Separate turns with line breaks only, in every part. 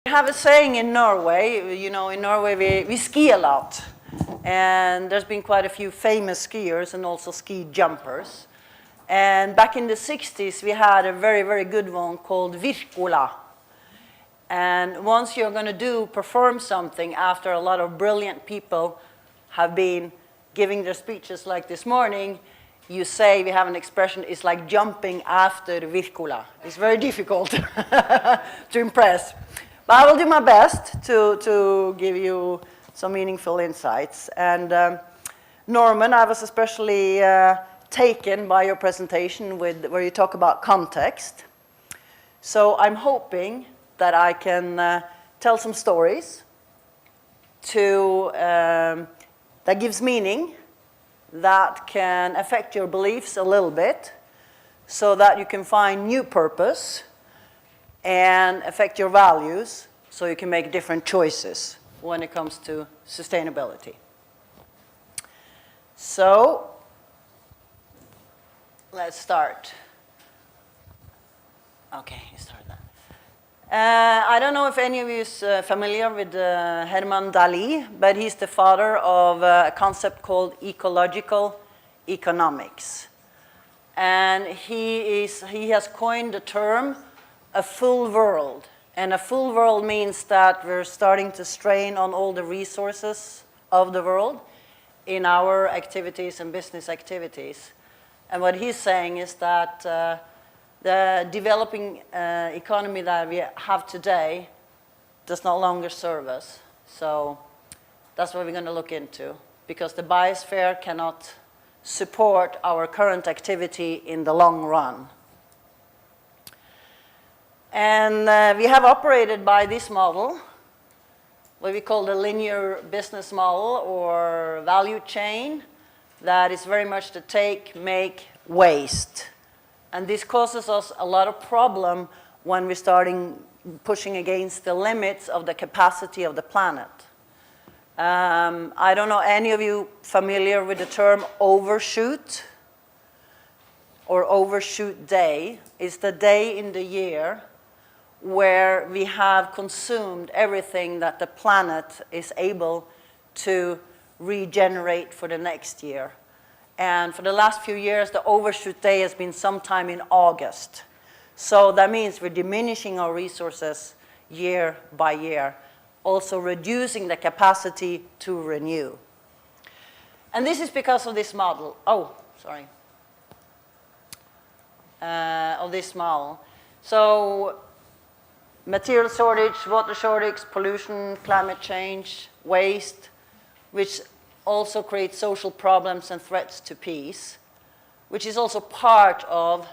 We have a saying in Norway, you know, in Norway we ski a lot. And there's been quite a few famous skiers and also ski jumpers. And back in the 60s, we had a very, very good one called Wirkola. And once you're going to perform something after a lot of brilliant people have been giving their speeches like this morning, you say, we have an expression, it's like jumping after Wirkola. It's very difficult to impress. But I will do my best to give you some meaningful insights. And Norman, I was especially taken by your presentation where you talk about context. So I'm hoping that I can tell some stories that gives meaning, that can affect your beliefs a little bit, so that you can find new purpose and affect your values, so you can make different choices when it comes to sustainability. So, let's start. Okay, you start that. I don't know if any of you is familiar with Herman Dyblie, but he's the father of a concept called Ecological Economics. And he has coined the term a full world. And a full world means that we're starting to strain on all the resources of the world in our activities and business activities. And what he's saying is that the developing economy that we have today does no longer serve us. So that's what we're going to look into, because the biosphere cannot support our current activity in the long run. And we have operated by this model, what we call the linear business model or value chain, that is very much the take, make, waste. And this causes us a lot of problem when we're starting pushing against the limits of the capacity of the planet. I don't know, any of you familiar with the term overshoot or overshoot day? It's the day in the year where we have consumed everything that the planet is able to regenerate for the next year. And for the last few years, the overshoot day has been sometime in August. So that means we're diminishing our resources year by year, also reducing the capacity to renew. And this is because of this model. Of this model. So material shortage, water shortage, pollution, climate change, waste, which also creates social problems and threats to peace, which is also part of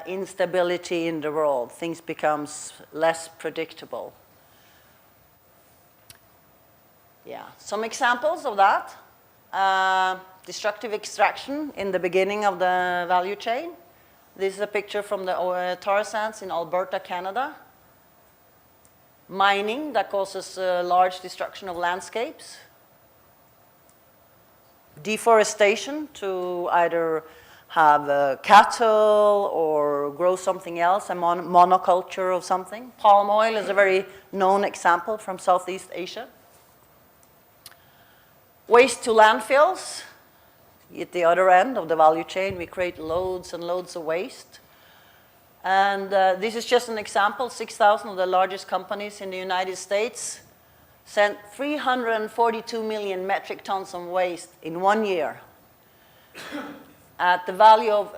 instability in the world. Things become less predictable. Yeah, some examples of that. Destructive extraction in the beginning of the value chain. This is a picture from the tar sands in Alberta, Canada. Mining that causes large destruction of landscapes. Deforestation to either have cattle or grow something else, a monoculture of something. Palm oil is a very known example from Southeast Asia. Waste to landfills. At the other end of the value chain, we create loads and loads of waste. And this is just an example. 6,000 of the largest companies in the United States sent 342 million metric tons of waste in 1 year at the value of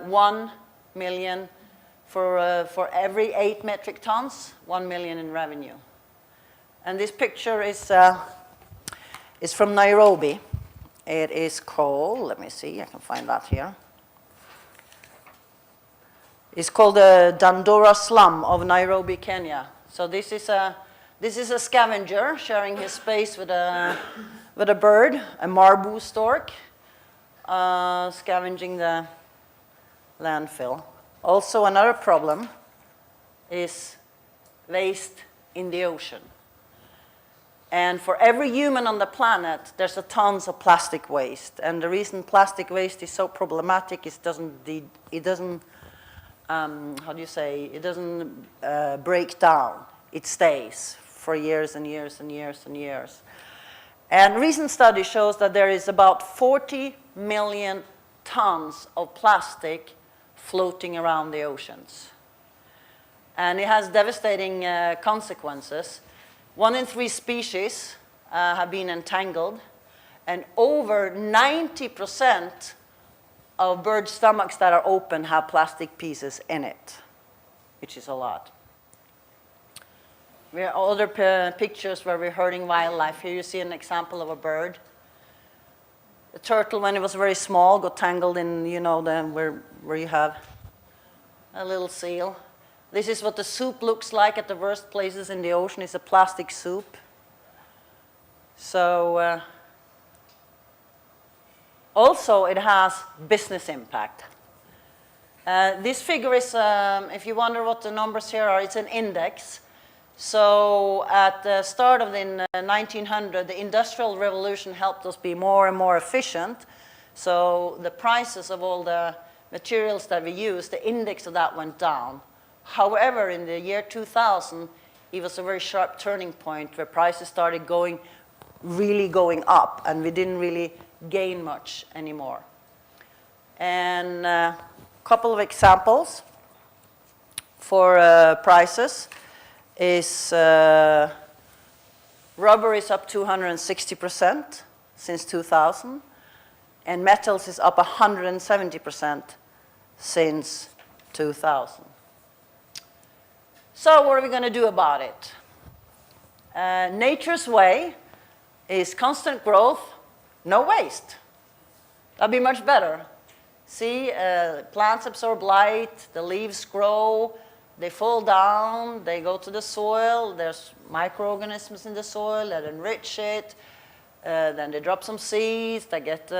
1 million for every 8 metric tons, 1 million in revenue. And this picture is from Nairobi. It is called, let me see, I can find that here. It's called the Dandora slum of Nairobi, Kenya. So this is a scavenger sharing his space with a bird, a marabou stork, scavenging the landfill. Also, another problem is waste in the ocean. And for every human on the planet, there's tons of plastic waste. And the reason plastic waste is so problematic is it doesn't how do you say, it doesn't break down. It stays for years and years and years and years. And recent study shows that there is about 40 million tons of plastic floating around the oceans. And it has devastating consequences. 1 in 3 species have been entangled, and over 90% of bird stomachs that are open have plastic pieces in it, which is a lot. We have other pictures where we're hurting wildlife. Here you see an example of a bird. A turtle, when it was very small, got tangled in, you know, where you have a little seal. This is what the soup looks like at the worst places in the ocean. It's a plastic soup. So also it has business impact. This figure is, if you wonder what the numbers here are, it's an index. So at the start of the 1900, the Industrial Revolution helped us be more and more efficient. So the prices of all the materials that we use, the index of that went down. However, in the year 2000, it was a very sharp turning point where prices started really going up, and we didn't really gain much anymore. And a couple of examples for prices is rubber is up 260% since 2000, and metals is up 170% since 2000. So what are we going to do about it? Nature's way is constant growth, no waste. That'd be much better. See, plants absorb light, the leaves grow, they fall down, they go to the soil, there's microorganisms in the soil that enrich it, then they drop some seeds, they get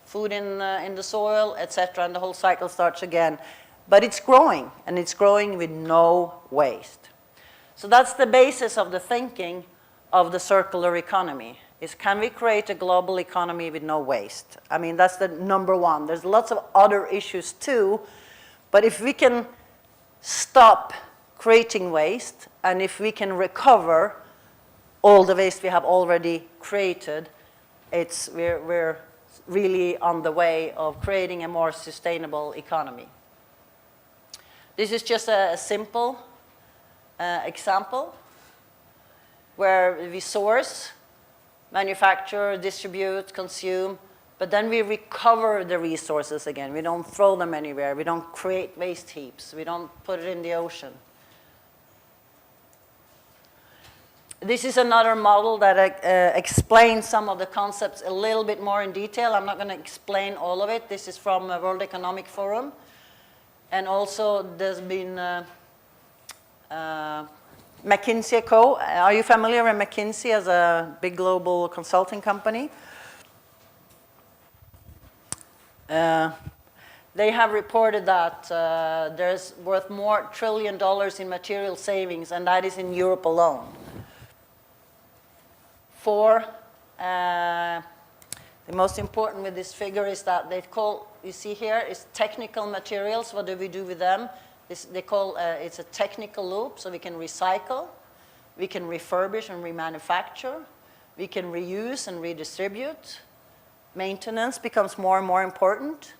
food in the soil, etc., and the whole cycle starts again. But it's growing, and it's growing with no waste. So that's the basis of the thinking of the circular economy, is can we create a global economy with no waste? I mean, that's the number one. There's lots of other issues too, but if we can stop creating waste, and if we can recover all the waste we have already created, we're really on the way of creating a more sustainable economy. This is just a simple example where we source, manufacture, distribute, consume, but then we recover the resources again. We don't throw them anywhere. We don't create waste heaps. We don't put it in the ocean. This is another model that explains some of the concepts a little bit more in detail. I'm not going to explain all of it. This is from World Economic Forum. And also there's been McKinsey & Co. Are you familiar with McKinsey as a big global consulting company? They have reported that there's worth more $1 trillion in material savings, and that is in Europe alone. The most important with this figure is that they call, you see here, is technical materials. What do we do with them? They call it's a technical loop, so we can recycle, we can refurbish and remanufacture, we can reuse and redistribute. Maintenance becomes more and more important.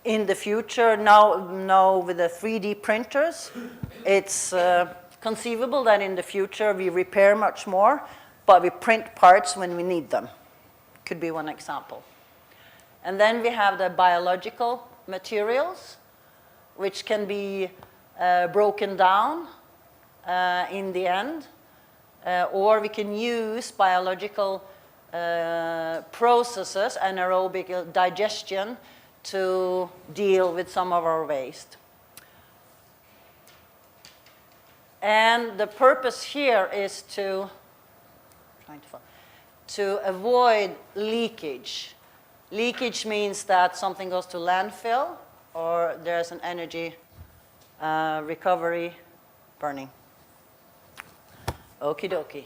In the future, now with the 3D printers, it's conceivable that in the future we repair much more, but we print parts when we need them. Could be one example. And then we have the biological materials, which can be broken down in the end, or we can use biological processes, anaerobic digestion, to deal with some of our waste. And the purpose here is to avoid leakage. Leakage means that something goes to landfill, or there's an energy recovery burning. Okie dokie.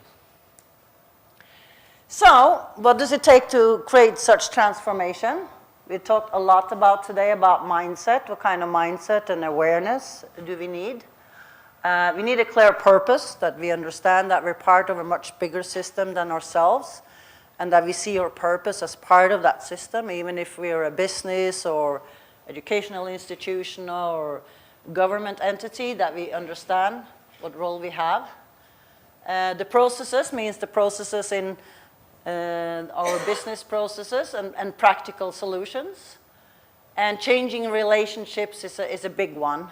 So, what does it take to create such transformation? We talked a lot about today about mindset. What kind of mindset and awareness do we need? We need a clear purpose, that we understand that we're part of a much bigger system than ourselves, and that we see our purpose as part of that system, even if we're a business or educational institution or government entity, that we understand what role we have. The processes means the processes in our business processes and practical solutions. And changing relationships is a big one.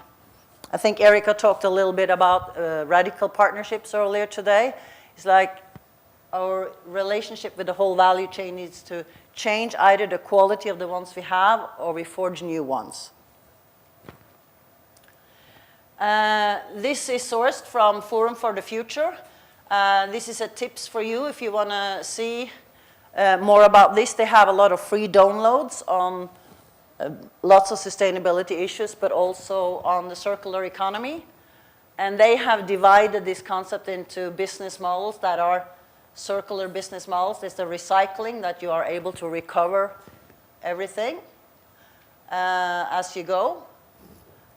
I think Erica talked a little bit about radical partnerships earlier today. It's like our relationship with the whole value chain needs to change, either the quality of the ones we have or we forge new ones. This is sourced from Forum for the Future. This is a tips for you if you want to see more about this. They have a lot of free downloads on lots of sustainability issues, but also on the circular economy. And they have divided this concept into business models that are circular business models. There's the recycling, that you are able to recover everything as you go.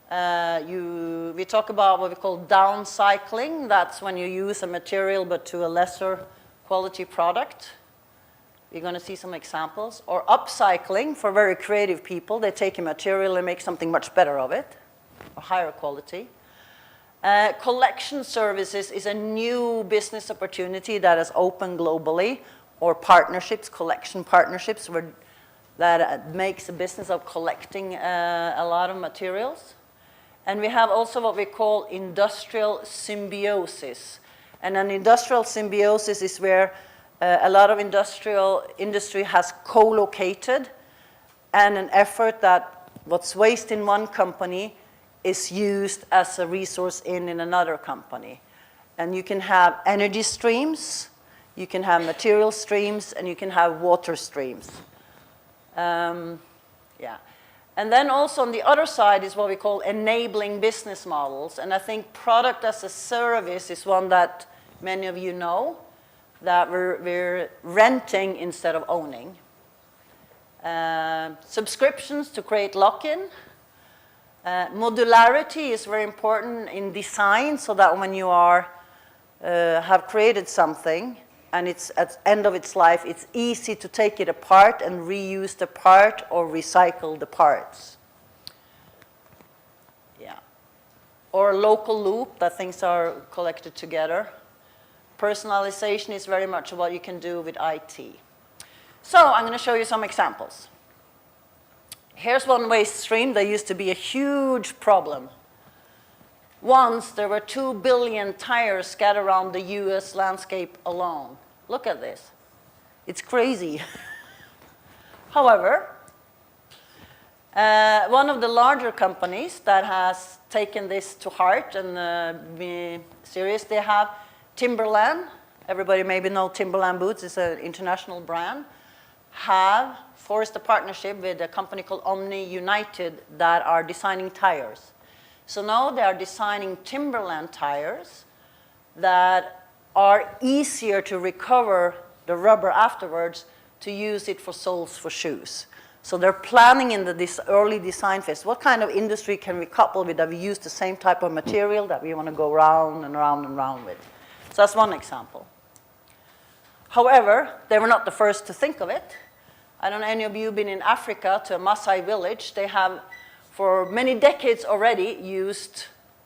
We talk about what we call downcycling. That's when you use a material but to a lesser quality product. We're going to see some examples. Or upcycling, for very creative people. They take a material and make something much better of it, or higher quality. Collection services is a new business opportunity that has opened globally, or partnerships, collection partnerships, that makes a business of collecting a lot of materials. And we have also what we call industrial symbiosis. And an industrial symbiosis is where a lot of industry has co-located, and an effort that what's waste in one company is used as a resource in another company. And you can have energy streams, you can have material streams, and you can have water streams. Yeah. And then also on the other side is what we call enabling business models. And I think product as a service is one that many of you know, that we're renting instead of owning. Subscriptions to create lock-in. Modularity is very important in design, so that when you have created something and it's at the end of its life, it's easy to take it apart and reuse the part or recycle the parts. Yeah. Or a local loop, that things are collected together. Personalization is very much what you can do with IT. So I'm going to show you some examples. Here's one waste stream that used to be a huge problem. Once there were 2 billion tires scattered around the US landscape alone. Look at this. It's crazy. However, one of the larger companies that has taken this to heart and be serious, they have Timberland. Everybody maybe know Timberland boots. It's an international brand. Have forced a partnership with a company called Omni United that are designing tires. So now they are designing Timberland tires that are easier to recover the rubber afterwards to use it for soles for shoes. So they're planning in this early design phase, what kind of industry can we couple with that we use the same type of material that we want to go round and round and round with. So that's one example. However, they were not the first to think of it. I don't know, any of you been in Africa to a Maasai village. They have, for many decades already, used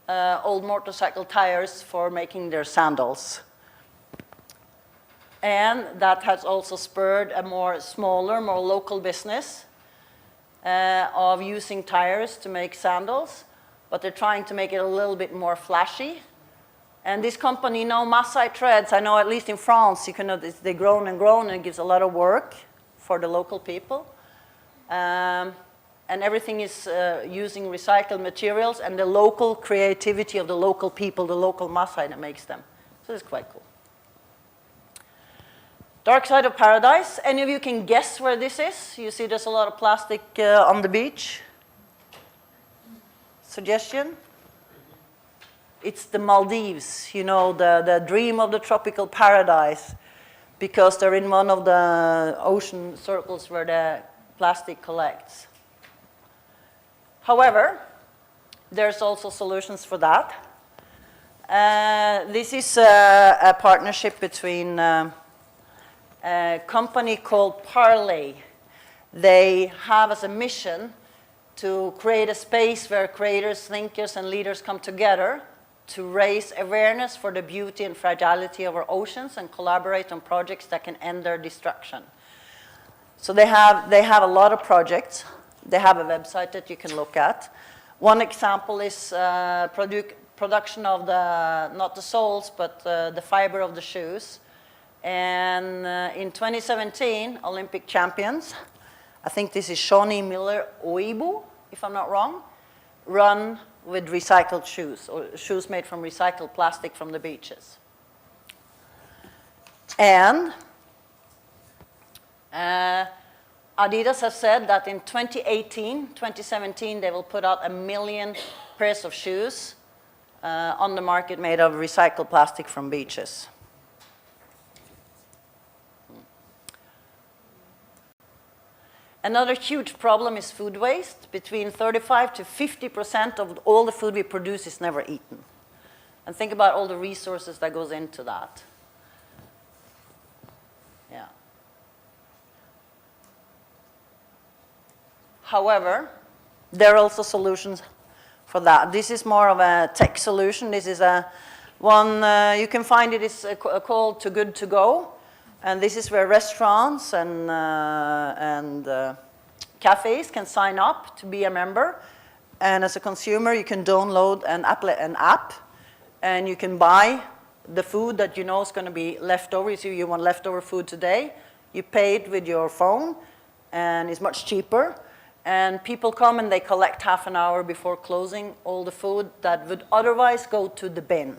old motorcycle tires for making their sandals. And that has also spurred a more smaller, more local business of using tires to make sandals. But they're trying to make it a little bit more flashy. And this company, now Maasai threads, I know at least in France, you can, they grown and grown, and it gives a lot of work for the local people. And everything is using recycled materials and the local creativity of the local people, the local Maasai that makes them. So it's quite cool. Dark side of paradise. Any of you can guess where this is? You see there's a lot of plastic on the beach. Suggestion? It's the Maldives, you know, the dream of the tropical paradise, because they're in one of the ocean circles where the plastic collects. However, there's also solutions for that. This is a partnership between a company called Parley. They have as a mission to create a space where creators, thinkers, and leaders come together to raise awareness for the beauty and fragility of our oceans and collaborate on projects that can end their destruction. So they have a lot of projects. They have a website that you can look at. One example is production of not the soles, but the fiber of the shoes. And in 2017, Olympic champions, I think this is Shawnee Miller Oibu, if I'm not wrong, run with recycled shoes, or shoes made from recycled plastic from the beaches. And Adidas has said that in 2017, they will put out 1 million pairs of shoes on the market made of recycled plastic from beaches. Another huge problem is food waste. Between 35 to 50% of all the food we produce is never eaten. And think about all the resources that goes into that. Yeah. However, there are also solutions for that. This is more of a tech solution. This is one, you can find it is called Too Good To Go. And this is where restaurants and cafes can sign up to be a member. And as a consumer, you can download an app, and you can buy the food that you know is going to be left over. So you want leftover food today, you pay it with your phone, and it's much cheaper. And people come and they collect half an hour before closing all the food that would otherwise go to the bin.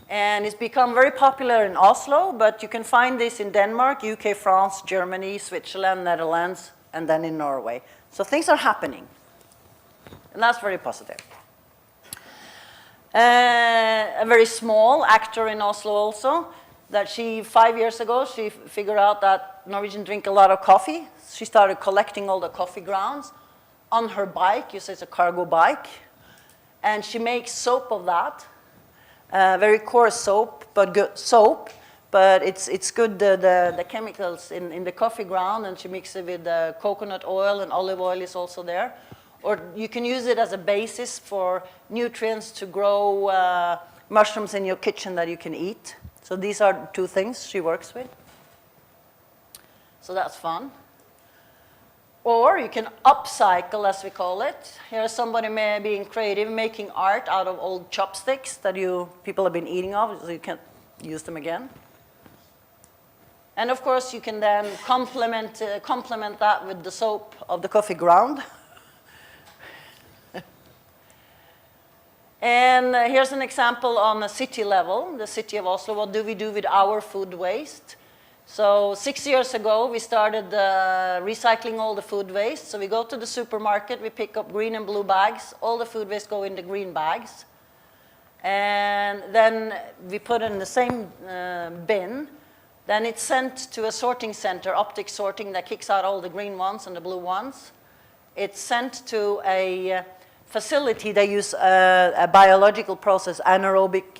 And it's become very popular in Oslo, but you can find this in Denmark, UK, France, Germany, Switzerland, Netherlands, and then in Norway. So things are happening, and that's very positive. A very small actor in Oslo also, that 5 years ago, she figured out that Norwegians drink a lot of coffee. She started collecting all the coffee grounds on her bike. You say it's a cargo bike. And she makes soap of that. Very coarse soap, but good soap. But it's good, the chemicals in the coffee ground, and she mixes it with coconut oil, and olive oil is also there. Or you can use it as a basis for nutrients to grow mushrooms in your kitchen that you can eat. So these are two things she works with. So that's fun. Or you can upcycle, as we call it. Here's somebody being creative, making art out of old chopsticks that people have been eating of, so you can use them again. And of course, you can then complement that with the soap of the coffee ground. And here's an example on a city level, the city of Oslo. What do we do with our food waste? So 6 years ago, we started recycling all the food waste. So we go to the supermarket, we pick up green and blue bags. All the food waste go in the green bags. And then we put it in the same bin. Then it's sent to a sorting center, optic sorting, that kicks out all the green ones and the blue ones. It's sent to a facility. They use a biological process, anaerobic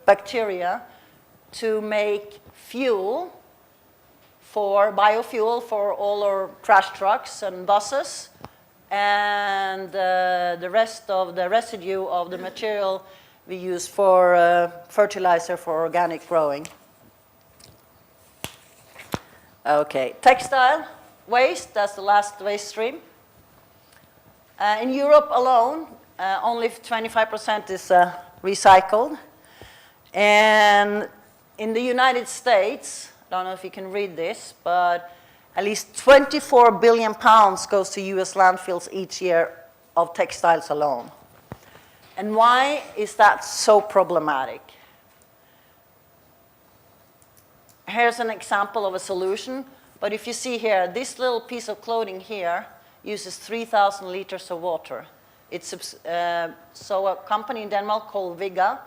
bacteria, to make biofuel for all our trash trucks and buses. And the rest of the residue of the material we use for fertilizer for organic growing. Okay, textile waste, that's the last waste stream. In Europe alone, only 25% is recycled. And in the United States, I don't know if you can read this, but at least 24 billion pounds goes to US landfills each year of textiles alone. And why is that so problematic? Here's an example of a solution, but if you see here, this little piece of clothing here uses 3,000 liters of water. So a company in Denmark called Viga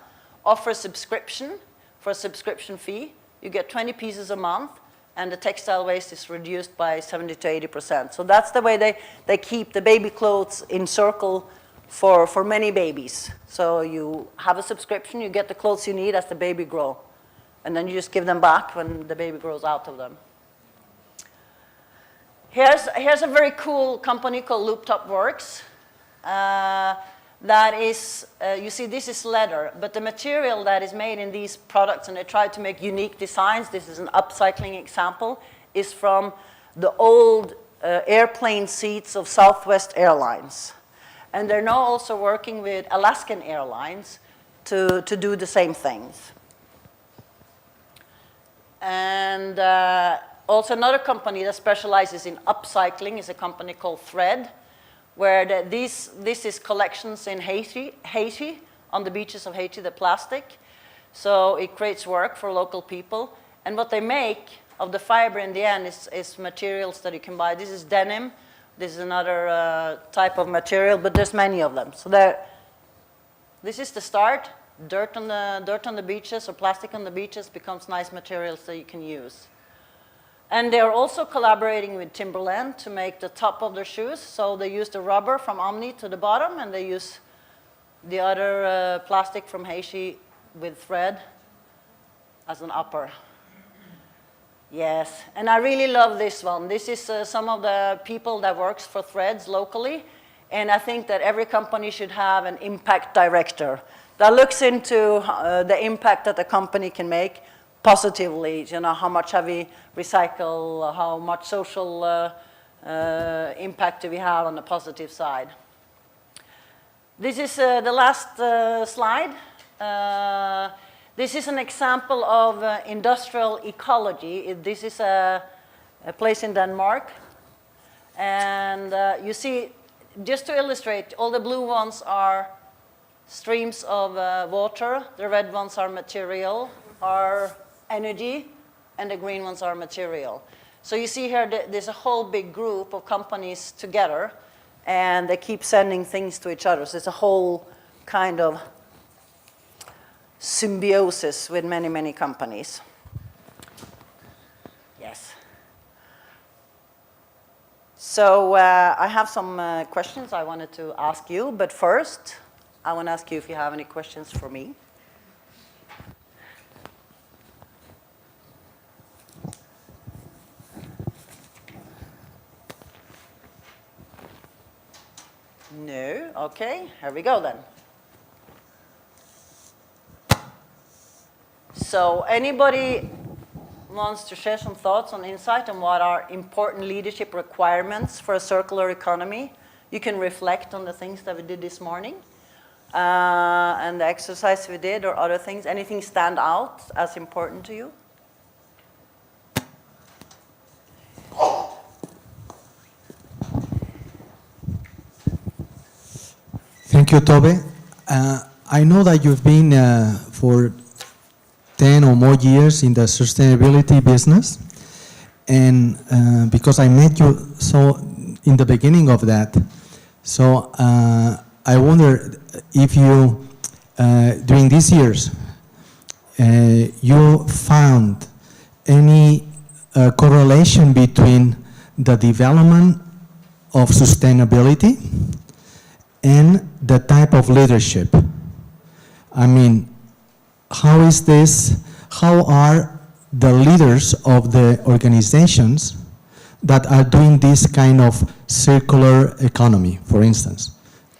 offers subscription for a subscription fee. You get 20 pieces a month, and the textile waste is reduced by 70 to 80%. So that's the way they keep the baby clothes in circle for many babies. So you have a subscription, you get the clothes you need as the baby grow, and then you just give them back when the baby grows out of them. Here's a very cool company called Loop Top Works. That is, you see this is leather, but the material that is made in these products, and they try to make unique designs, this is an upcycling example, is from the old airplane seats of Southwest Airlines. And they're now also working with Alaskan Airlines to do the same things. And also another company that specializes in upcycling is a company called Thread, where this is collections in Haiti, on the beaches of Haiti, the plastic. So it creates work for local people. And what they make of the fiber in the end is materials that you can buy. This is denim. This is another type of material, but there's many of them. So this is the start. Dirt on the beaches or plastic on the beaches becomes nice materials that you can use. And they're also collaborating with Timberland to make the top of their shoes. So they use the rubber from Omni to the bottom, and they use the other plastic from Haiti with thread as an upper. Yes, and I really love this one. This is some of the people that works for Threads locally, and I think that every company should have an impact director that looks into the impact that the company can make positively. You know, how much have we recycled, how much social impact do we have on the positive side. This is the last slide. This is an example of industrial ecology. This is a place in Denmark. And you see, just to illustrate, all the blue ones are streams of water. The red ones are material, are energy, and the green ones are material. So you see here, there's a whole big group of companies together, and they keep sending things to each other. So it's a whole kind of symbiosis with many, many companies. Yes. So I have some questions I wanted to ask you, but first, I want to ask you if you have any questions for me. No? Okay, here we go then. So anybody wants to share some thoughts on insight on what are important leadership requirements for a circular economy? You can reflect on the things that we did this morning and the exercise we did or other things. Anything stand out as important to you?
Thank you, Tove. I know that you've been for 10 or more years in the sustainability business, and because I met you so in the beginning of that, so I wonder if you, during these years, you found any correlation between the development of sustainability and the type of leadership. I mean, how is this, how are the leaders of the organizations that are doing this kind of circular economy, for instance?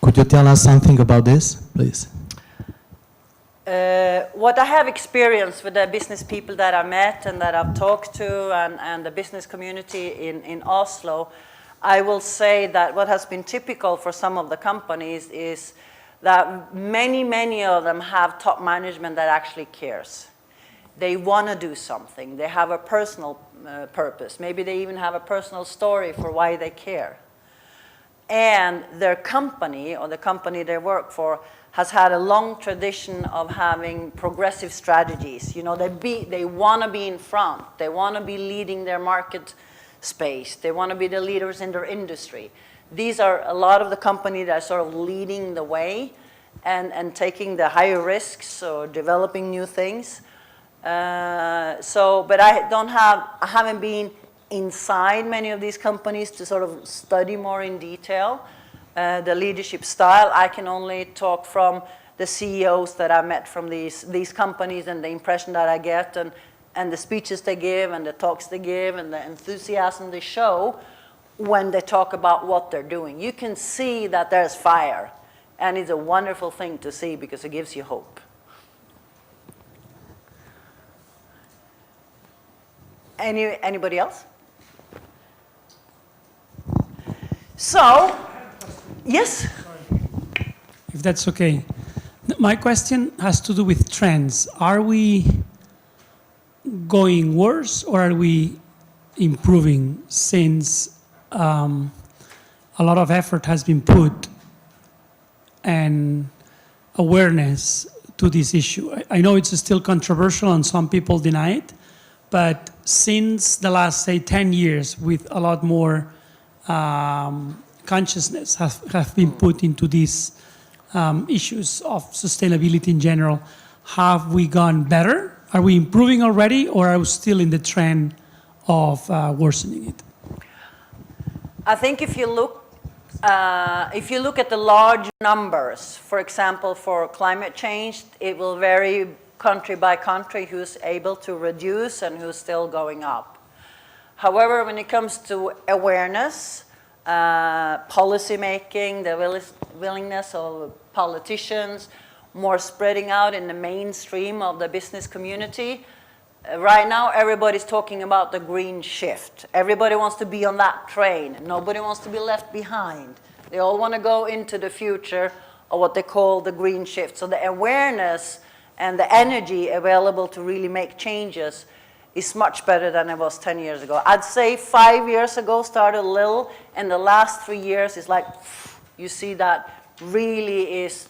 Could you tell us something about this, please?
What I have experienced with the business people that I met and that I've talked to and the business community in Oslo, I will say that what has been typical for some of the companies is that many of them have top management that actually cares. They want to do something. They have a personal purpose. Maybe they even have a personal story for why they care. And their company, or the company they work for, has had a long tradition of having progressive strategies. You know, they want to be in front. They want to be leading their market space. They want to be the leaders in their industry. These are a lot of the companies that are sort of leading the way and taking the higher risks or developing new things. But I haven't been inside many of these companies to sort of study more in detail the leadership style. I can only talk from the CEOs that I met from these companies and the impression that I get and the speeches they give and the talks they give and the enthusiasm they show when they talk about what they're doing. You can see that there's fire, and it's a wonderful thing to see because it gives you hope. Anybody else? So, yes?
If that's okay. My question has to do with trends. Are we going worse or are we improving since a lot of effort has been put and awareness to this issue? I know it's still controversial and some people deny it, but since the last, say, 10 years, with a lot more consciousness have been put into these issues of sustainability in general, have we gone better? Are we improving already, or are we still in the trend of worsening it?
I think if you look at the large numbers, for example, for climate change, it will vary country by country who's able to reduce and who's still going up. However, when it comes to awareness, policy making, the willingness of politicians, more spreading out in the mainstream of the business community, right now everybody's talking about the green shift. Everybody wants to be on that train. Nobody wants to be left behind. They all want to go into the future of what they call the green shift. So the awareness and the energy available to really make changes is much better than it was 10 years ago. I'd say 5 years ago started a little, and the last 3 years is like, you see that really is,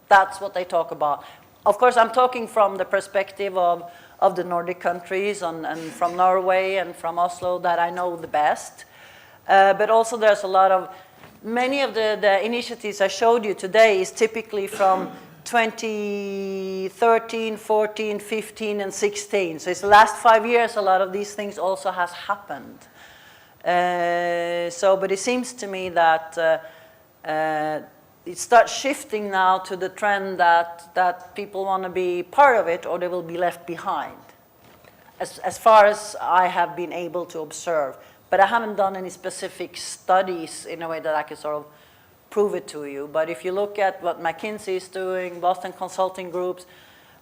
that's what they talk about. Of course, I'm talking from the perspective of the Nordic countries and from Norway and from Oslo that I know the best. But also there's a lot of, many of the initiatives I showed you today is typically from 2013, 14, 15, and 16. So it's the last 5 years a lot of these things also has happened. But it seems to me that it starts shifting now to the trend that people want to be part of it or they will be left behind, as far as I have been able to observe. But I haven't done any specific studies in a way that I can sort of prove it to you. But if you look at what McKinsey is doing, Boston Consulting Groups,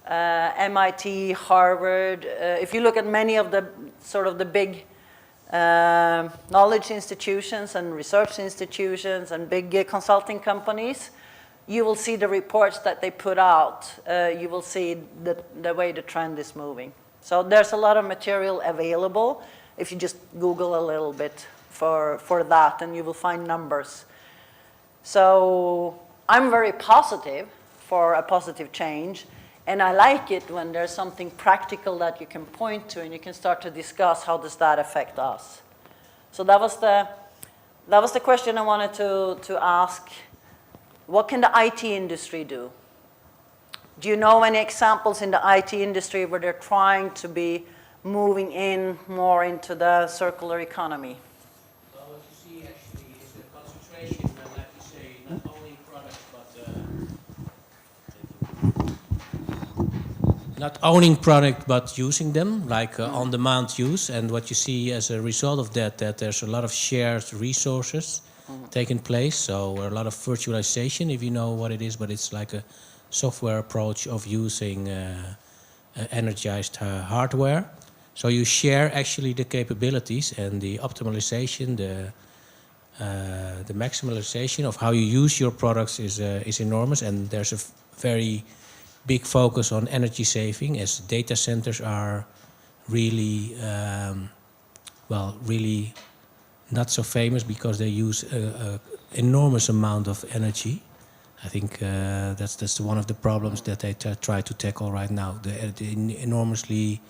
MIT, Harvard, if you look at many of the sort of the big knowledge institutions and research institutions and big consulting companies, you will see the reports that they put out. You will see the way the trend is moving. So there's a lot of material available if you just Google a little bit for that, and you will find numbers. So I'm very positive for a positive change, and I like it when there's something practical that you can point to and you can start to discuss how does that affect us. So that was the question I wanted to ask. What can the IT industry do? Do you know any examples in the IT industry where they're trying to be moving in more into the circular economy?
Well, what you see actually is the concentration, like you say, not only in products, but not owning product, but using them, like on-demand use. And what you see as a result of that there's a lot of shared resources taking place. So a lot of virtualization, if you know what it is, but it's like a software approach of using energized hardware. So you share actually the capabilities and the optimization, the maximalization of how you use your products is enormous, and there's a very big focus on energy saving, as data centers are really, really not so famous because they use an enormous amount of energy. I think that's one of the problems that they try to tackle right now. The enormously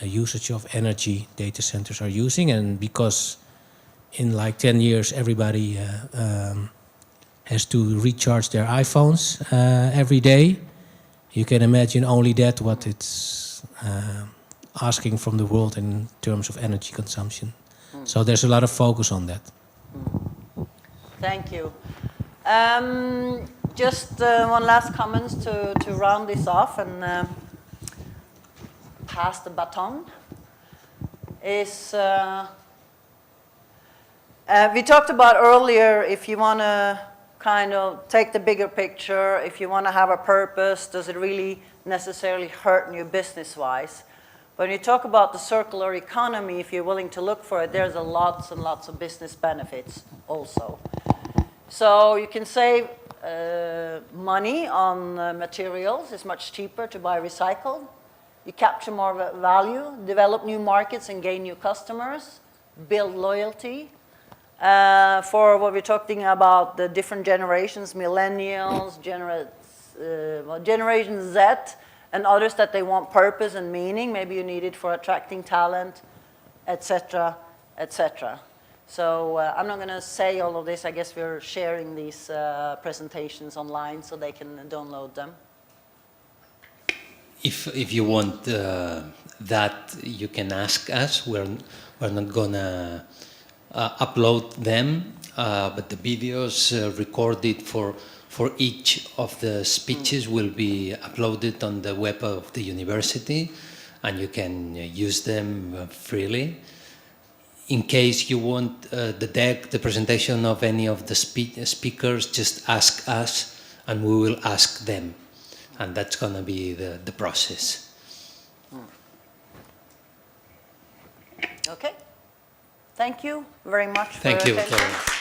usage of energy data centers are using, and because in like 10 years everybody has to recharge their iPhones every day, you can imagine only that what it's asking from the world in terms of energy consumption. So there's a lot of focus on that.
Thank you. Just one last comment to round this off and pass the baton is we talked about earlier, if you want to kind of take the bigger picture, if you want to have a purpose, does it really necessarily hurt you business-wise? When you talk about the circular economy, if you're willing to look for it, there's lots and lots of business benefits also. So you can save money on materials. It's much cheaper to buy recycled. You capture more value, develop new markets and gain new customers, build loyalty. For what we're talking about, the different generations, millennials, Generation Z, and others that they want purpose and meaning. Maybe you need it for attracting talent, etc., etc. So I'm not going to say all of this. I guess we're sharing these presentations online so they can download them.
If you want that, you can ask us. We're not going to upload them, but the videos recorded for each of the speeches will be uploaded on the web of the university, and you can use them freely. In case you want the deck, the presentation of any of the speakers, just ask us, and we will ask them. And that's going to be the process.
Okay. Thank you very much for
Thank you.
attention.